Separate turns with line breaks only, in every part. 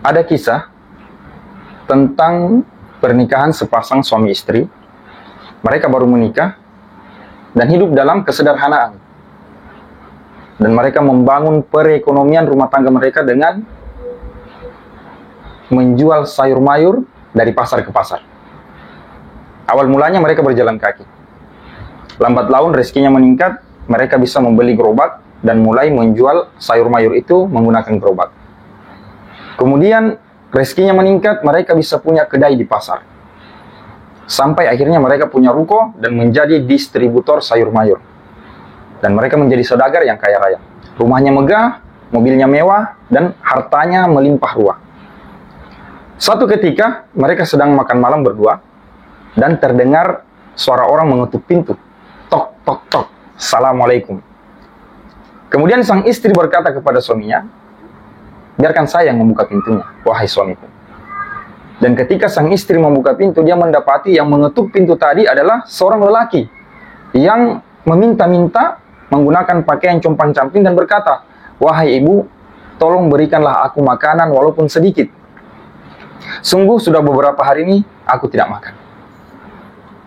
Ada kisah tentang pernikahan sepasang suami istri. Mereka baru menikah dan hidup dalam kesederhanaan. Dan mereka membangun perekonomian rumah tangga mereka dengan menjual sayur mayur dari pasar ke pasar. Awal mulanya mereka berjalan kaki. Lambat laun rezekinya meningkat, mereka bisa membeli gerobak dan mulai menjual sayur mayur itu menggunakan gerobak. Kemudian rezekinya meningkat, mereka bisa punya kedai di pasar. Sampai akhirnya mereka punya ruko dan menjadi distributor sayur mayur. Dan mereka menjadi saudagar yang kaya raya. Rumahnya megah, mobilnya mewah, dan hartanya melimpah ruah. Suatu ketika, mereka sedang makan malam berdua, dan terdengar suara orang mengetuk pintu. Tok, tok, tok. Assalamualaikum. Kemudian sang istri berkata kepada suaminya, biarkan saya yang membuka pintunya, wahai suamiku. Dan ketika sang istri membuka pintu, dia mendapati yang mengetuk pintu tadi adalah seorang lelaki yang meminta-minta menggunakan pakaian compang-camping dan berkata, wahai ibu, tolong berikanlah aku makanan walaupun sedikit. Sungguh sudah beberapa hari ini aku tidak makan.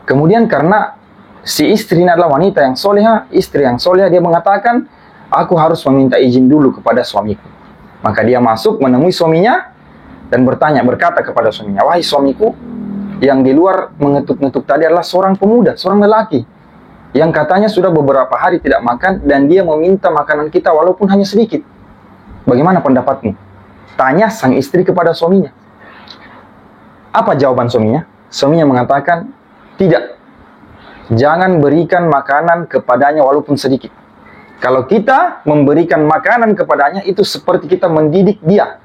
Kemudian karena si istri ini adalah wanita yang soleha, istri yang soleha, dia mengatakan, aku harus meminta izin dulu kepada suamiku. Maka dia masuk menemui suaminya dan berkata kepada suaminya, wahai suamiku, yang di luar mengetuk-ngetuk tadi adalah seorang pemuda, seorang lelaki, yang katanya sudah beberapa hari tidak makan dan dia meminta makanan kita walaupun hanya sedikit. Bagaimana pendapatmu? Tanya sang istri kepada suaminya. Apa jawaban suaminya? Suaminya mengatakan, tidak. Jangan berikan makanan kepadanya walaupun sedikit. Kalau kita memberikan makanan kepadanya, itu seperti kita mendidik dia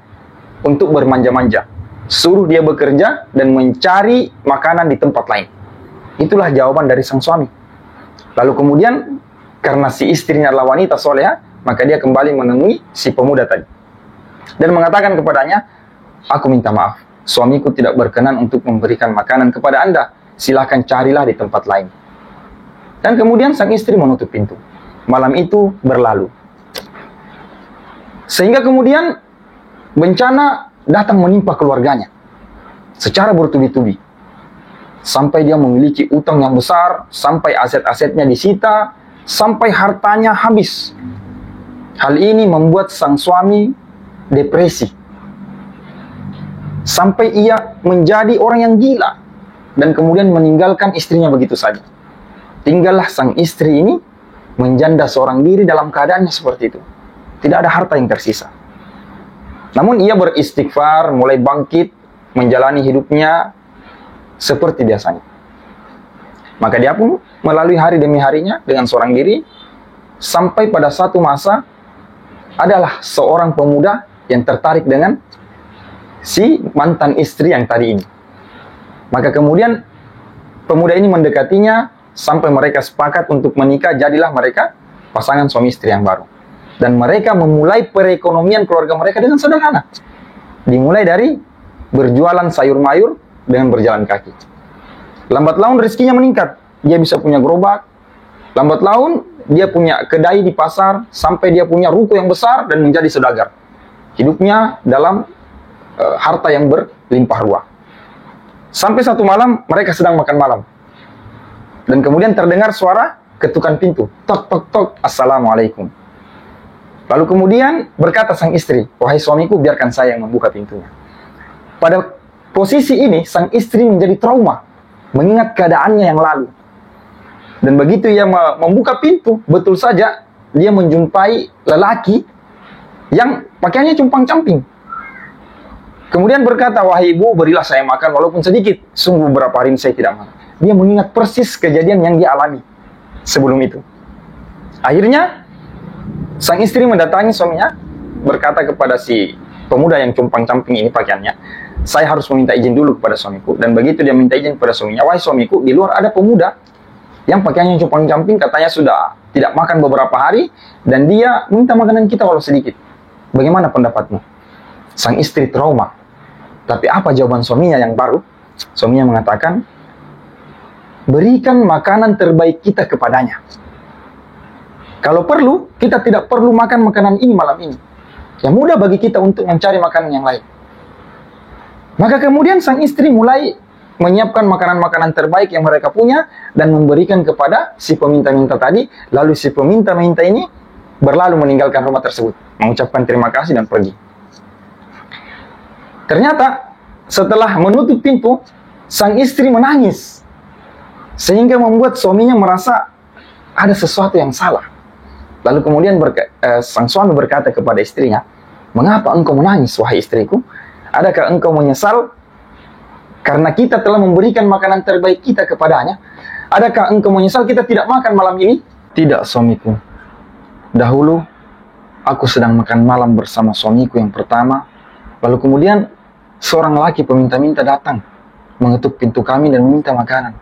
untuk bermanja-manja. Suruh dia bekerja dan mencari makanan di tempat lain. Itulah jawaban dari sang suami. Lalu kemudian, karena si istrinya adalah wanita soleha, maka dia kembali menemui si pemuda tadi. Dan mengatakan kepadanya, aku minta maaf, suamiku tidak berkenan untuk memberikan makanan kepada Anda. Silahkan carilah di tempat lain. Dan kemudian sang istri menutup pintu. Malam itu berlalu. Sehingga kemudian bencana datang menimpa keluarganya secara bertubi-tubi. Sampai dia memiliki utang yang besar, sampai aset-asetnya disita, sampai hartanya habis. Hal ini membuat sang suami depresi. Sampai ia menjadi orang yang gila dan kemudian meninggalkan istrinya begitu saja. Tinggallah sang istri ini menjanda seorang diri dalam keadaannya seperti itu. Tidak ada harta yang tersisa. Namun ia beristighfar, mulai bangkit, menjalani hidupnya seperti biasanya. Maka dia pun melalui hari demi harinya dengan seorang diri, sampai pada satu masa adalah seorang pemuda yang tertarik dengan si mantan istri yang tadi ini. Maka kemudian pemuda ini mendekatinya, sampai mereka sepakat untuk menikah, jadilah mereka pasangan suami istri yang baru. Dan mereka memulai perekonomian keluarga mereka dengan sederhana. Dimulai dari berjualan sayur mayur dengan berjalan kaki. Lambat laun rezekinya meningkat. Dia bisa punya gerobak. Lambat laun dia punya kedai di pasar, sampai dia punya ruko yang besar dan menjadi saudagar. Hidupnya dalam harta yang berlimpah ruah. Sampai satu malam mereka sedang makan malam. Dan kemudian terdengar suara ketukan pintu. Tok, tok, tok. Assalamualaikum. Lalu kemudian berkata sang istri, wahai suamiku, biarkan saya yang membuka pintunya. Pada posisi ini, sang istri menjadi trauma, mengingat keadaannya yang lalu. Dan begitu ia membuka pintu, betul saja dia menjumpai lelaki yang pakaiannya compang-camping. Kemudian berkata, wahai ibu, berilah saya makan walaupun sedikit. Sungguh beberapa hari ini saya tidak makan. Dia mengingat persis kejadian yang dia alami sebelum itu. Akhirnya, sang istri mendatangi suaminya, berkata kepada si pemuda yang compang-camping ini pakaiannya, saya harus meminta izin dulu kepada suamiku. Dan begitu dia minta izin kepada suaminya, wahai suamiku, di luar ada pemuda yang pakaiannya compang-camping, katanya sudah tidak makan beberapa hari, dan dia minta makanan kita walau sedikit. Bagaimana pendapatmu? Sang istri trauma. Tapi apa jawaban suaminya yang baru? Suaminya mengatakan, berikan makanan terbaik kita kepadanya. Kalau perlu, kita tidak perlu makan makanan ini malam ini. Ya mudah bagi kita untuk mencari makanan yang lain. Maka kemudian sang istri mulai menyiapkan makanan-makanan terbaik yang mereka punya dan memberikan kepada si peminta-minta tadi. Lalu si peminta-minta ini berlalu meninggalkan rumah tersebut, mengucapkan terima kasih dan pergi. Ternyata setelah menutup pintu, sang istri menangis sehingga membuat suaminya merasa ada sesuatu yang salah. Lalu kemudian sang suami berkata kepada istrinya, "Mengapa engkau menangis, wahai istriku? Adakah engkau menyesal karena kita telah memberikan makanan terbaik kita kepadanya? Adakah engkau menyesal kita tidak makan malam ini?" "Tidak, suamiku. Dahulu aku sedang makan malam bersama suamiku yang pertama. Lalu kemudian seorang laki peminta-minta datang, mengetuk pintu kami dan meminta makanan.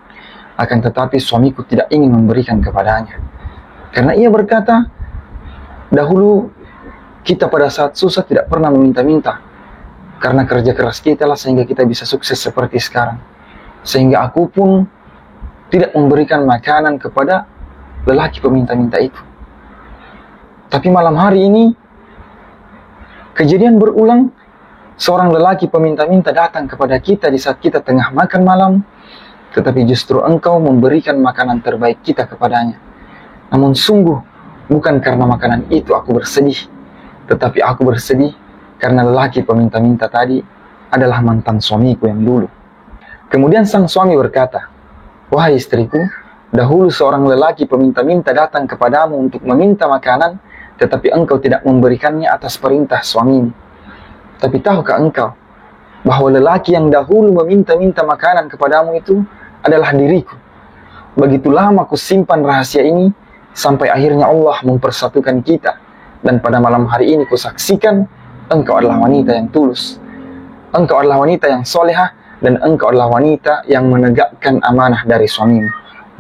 Akan tetapi suamiku tidak ingin memberikan kepadanya. Karena ia berkata, dahulu kita pada saat susah tidak pernah meminta-minta. Karena kerja keras kita lah sehingga kita bisa sukses seperti sekarang. Sehingga aku pun tidak memberikan makanan kepada lelaki peminta-minta itu. Tapi malam hari ini, kejadian berulang, seorang lelaki peminta-minta datang kepada kita di saat kita tengah makan malam, tetapi justru engkau memberikan makanan terbaik kita kepadanya. Namun sungguh, bukan karena makanan itu aku bersedih, tetapi aku bersedih karena lelaki peminta-minta tadi adalah mantan suamiku yang dulu." Kemudian sang suami berkata, "Wahai istriku, dahulu seorang lelaki peminta-minta datang kepadamu untuk meminta makanan, tetapi engkau tidak memberikannya atas perintah suamimu. Tapi tahukah engkau bahwa lelaki yang dahulu meminta-minta makanan kepadamu itu adalah diriku? Begitu lama ku simpan rahasia ini, sampai akhirnya Allah mempersatukan kita. Dan pada malam hari ini ku saksikan, engkau adalah wanita yang tulus. Engkau adalah wanita yang solehah, dan engkau adalah wanita yang menegakkan amanah dari suamimu.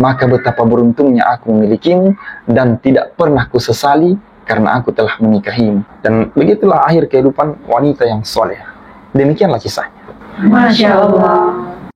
Maka betapa beruntungnya aku memilikimu, dan tidak pernah ku sesali karena aku telah menikahimu." Dan begitulah akhir kehidupan wanita yang soleh. Demikianlah kisahnya.
Masya Allah.